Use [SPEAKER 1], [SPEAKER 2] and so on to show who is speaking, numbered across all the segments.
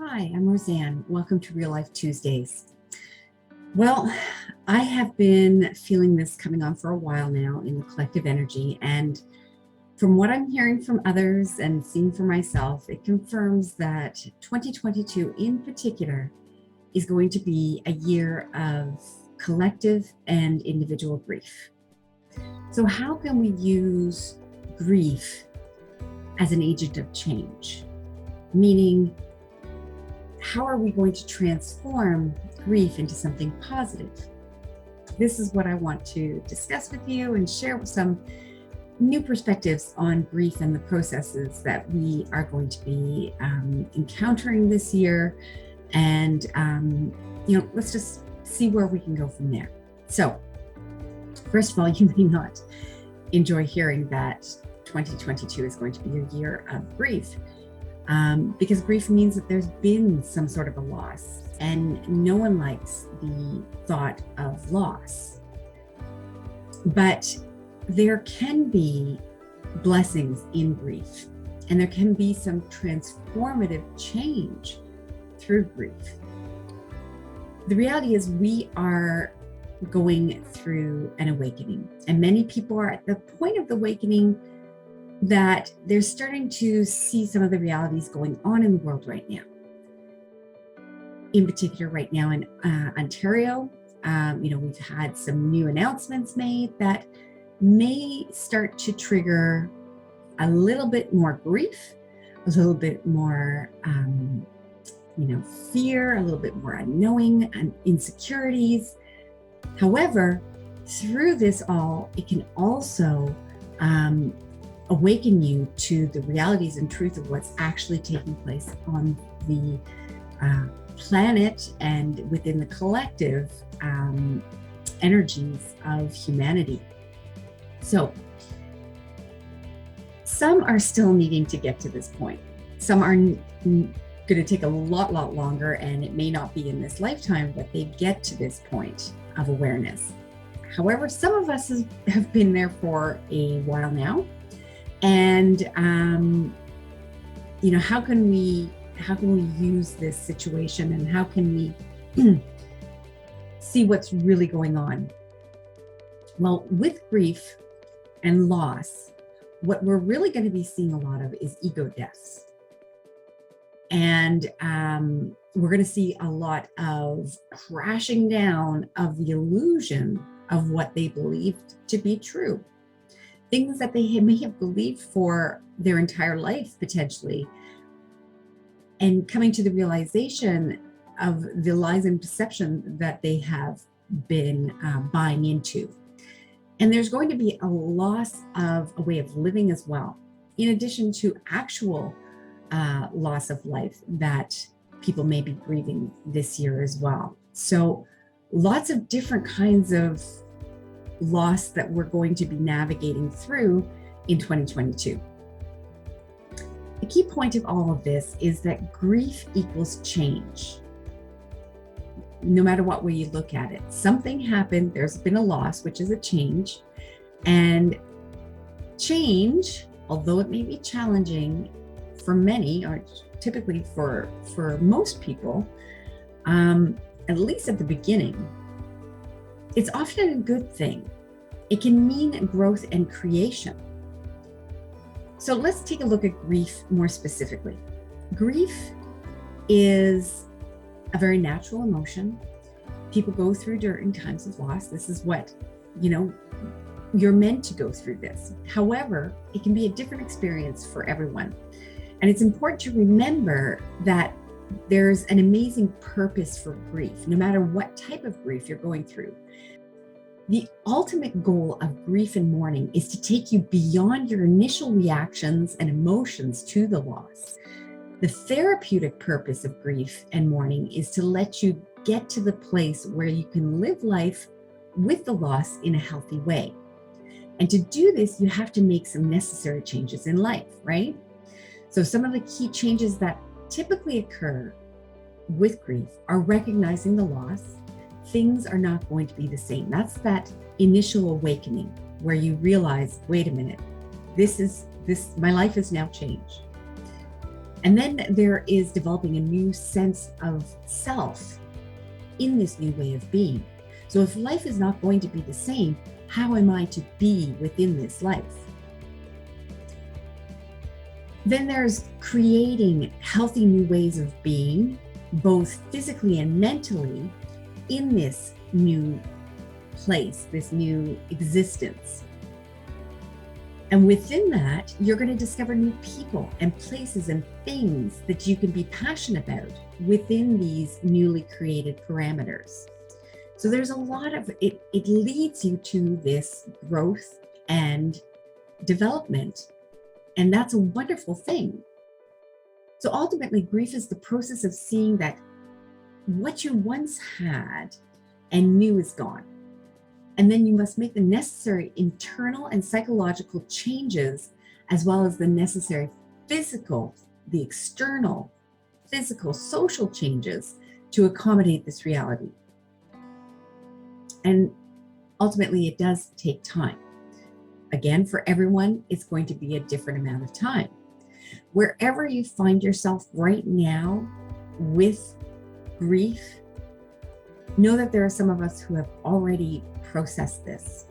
[SPEAKER 1] Hi, I'm Roseanne. Welcome to Real Life Tuesdays. Well, I have been feeling this coming on for a while now in the collective energy. And from what I'm hearing from others and seeing for myself, it confirms that 2022 in particular is going to be a year of collective and individual grief. So, how can we use grief as an agent of change? Meaning, how are we going to transform grief into something positive? This is what I want to discuss with you and share some new perspectives on grief and the processes that we are going to be encountering this year. And, let's just see where we can go from there. So, first of all, you may not enjoy hearing that 2022 is going to be a year of grief. Because grief means that there's been some sort of a loss, and no one likes the thought of loss. But there can be blessings in grief, and there can be some transformative change through grief. The reality is we are going through an awakening, and many people are at the point of the awakening that they're starting to see some of the realities going on in the world right now. In particular, right now in Ontario, we've had some new announcements made that may start to trigger a little bit more grief, a little bit more, fear, a little bit more unknowing and insecurities. However, through this all, it can also awaken you to the realities and truth of what's actually taking place on the planet and within the collective energies of humanity. So, some are still needing to get to this point. Some are going to take a lot longer, and it may not be in this lifetime, but they get to this point of awareness. However, some of us have been there for a while now. And, how can we use this situation, and how can we see what's really going on? Well, with grief and loss, what we're really going to be seeing a lot of is ego deaths. And we're going to see a lot of crashing down of the illusion of what they believed to be true. Things that they may have believed for their entire life, potentially, and coming to the realization of the lies and perception that they have been buying into. And there's going to be a loss of a way of living as well, in addition to actual loss of life that people may be grieving this year as well. So lots of different kinds of loss that we're going to be navigating through in 2022. The key point of all of this is that grief equals change. No matter what way you look at it, something happened, there's been a loss, which is a change. And change, although it may be challenging for many, or typically for most people, at least at the beginning, it's often a good thing. It can mean growth and creation. So let's take a look at grief more specifically. Grief is a very natural emotion. People go through during times of loss. This is what, you're meant to go through this. However, it can be a different experience for everyone. And it's important to remember that there's an amazing purpose for grief, no matter what type of grief you're going through. The ultimate goal of grief and mourning is to take you beyond your initial reactions and emotions to the loss. The therapeutic purpose of grief and mourning is to let you get to the place where you can live life with the loss in a healthy way. And to do this, you have to make some necessary changes in life, right? So some of the key changes that typically occur with grief are recognizing the loss. Things are not going to be the same. That's that initial awakening where you realize, wait a minute, my life has now changed. And then there is developing a new sense of self in this new way of being. So if life is not going to be the same, how am I to be within this life? Then there's creating healthy new ways of being, both physically and mentally, in this new place, this new existence. And within that, you're going to discover new people and places and things that you can be passionate about within these newly created parameters. So there's a lot of it, it leads you to this growth and development. And that's a wonderful thing. So ultimately, grief is the process of seeing that what you once had and knew is gone. And then you must make the necessary internal and psychological changes, as well as the necessary physical, the external, physical, social changes to accommodate this reality. And ultimately, it does take time. Again, for everyone, it's going to be a different amount of time. Wherever you find yourself right now with grief, know that there are some of us who have already processed this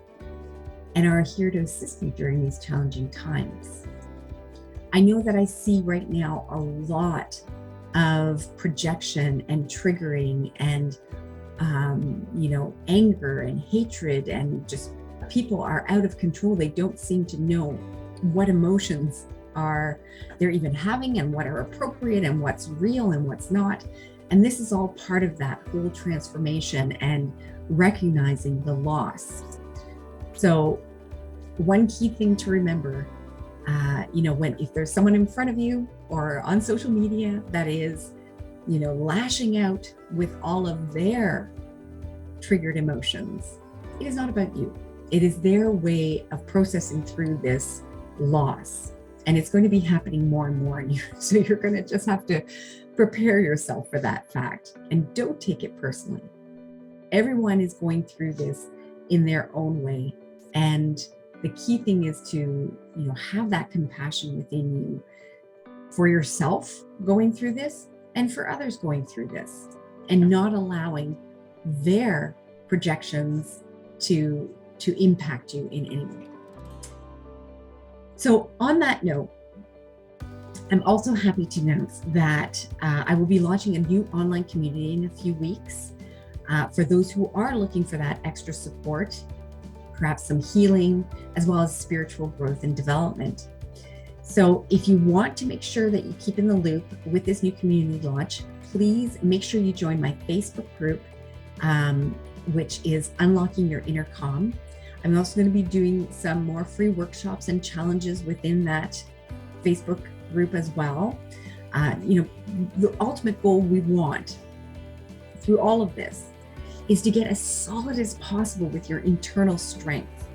[SPEAKER 1] and are here to assist you during these challenging times. I know that I see right now a lot of projection and triggering and anger and hatred, and just people are out of control. They don't seem to know what emotions are they're even having and what are appropriate and what's real and what's not. And this is all part of that whole transformation and recognizing the loss. So one key thing to remember, if there's someone in front of you or on social media that is, lashing out with all of their triggered emotions, it is not about you. It is their way of processing through this loss. And it's going to be happening more and more in you. So you're going to just have to prepare yourself for that fact, and don't take it personally. Everyone is going through this in their own way. And the key thing is to, have that compassion within you for yourself going through this and for others going through this, and not allowing their projections to impact you in any way. So on that note, I'm also happy to announce that I will be launching a new online community in a few weeks for those who are looking for that extra support, perhaps some healing, as well as spiritual growth and development. So if you want to make sure that you keep in the loop with this new community launch, please make sure you join my Facebook group, which is Unlocking Your Inner Calm. I'm also going to be doing some more free workshops and challenges within that Facebook group as well. The ultimate goal we want through all of this is to get as solid as possible with your internal strength,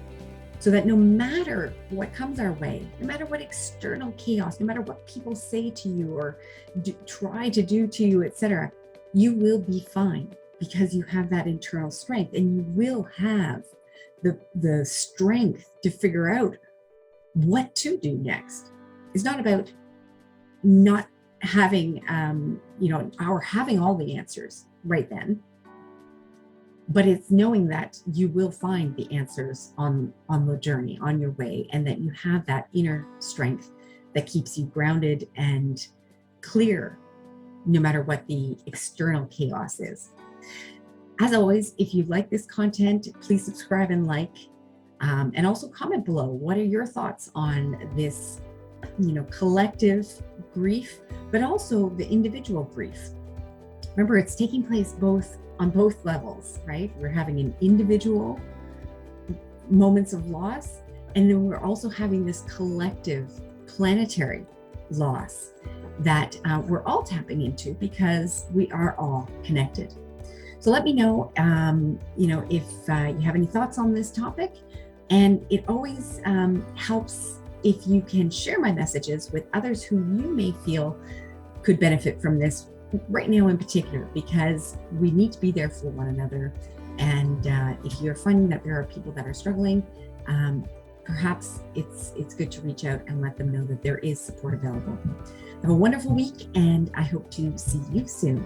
[SPEAKER 1] so that no matter what comes our way, no matter what external chaos, no matter what people say to you or try to do to you, etc., you will be fine because you have that internal strength, and you will have the strength to figure out what to do next. It's not about not having, or having all the answers right then, but it's knowing that you will find the answers on the journey, on your way, and that you have that inner strength that keeps you grounded and clear, no matter what the external chaos is. As always, if you like this content, please subscribe and like, and also comment below. What are your thoughts on this, collective grief, but also the individual grief? Remember, it's taking place on both levels, right? We're having an individual moments of loss, and then we're also having this collective planetary loss that we're all tapping into because we are all connected. So let me know, if you have any thoughts on this topic. And it always helps if you can share my messages with others who you may feel could benefit from this right now in particular, because we need to be there for one another. And if you're finding that there are people that are struggling, perhaps it's good to reach out and let them know that there is support available. Have a wonderful week, and I hope to see you soon.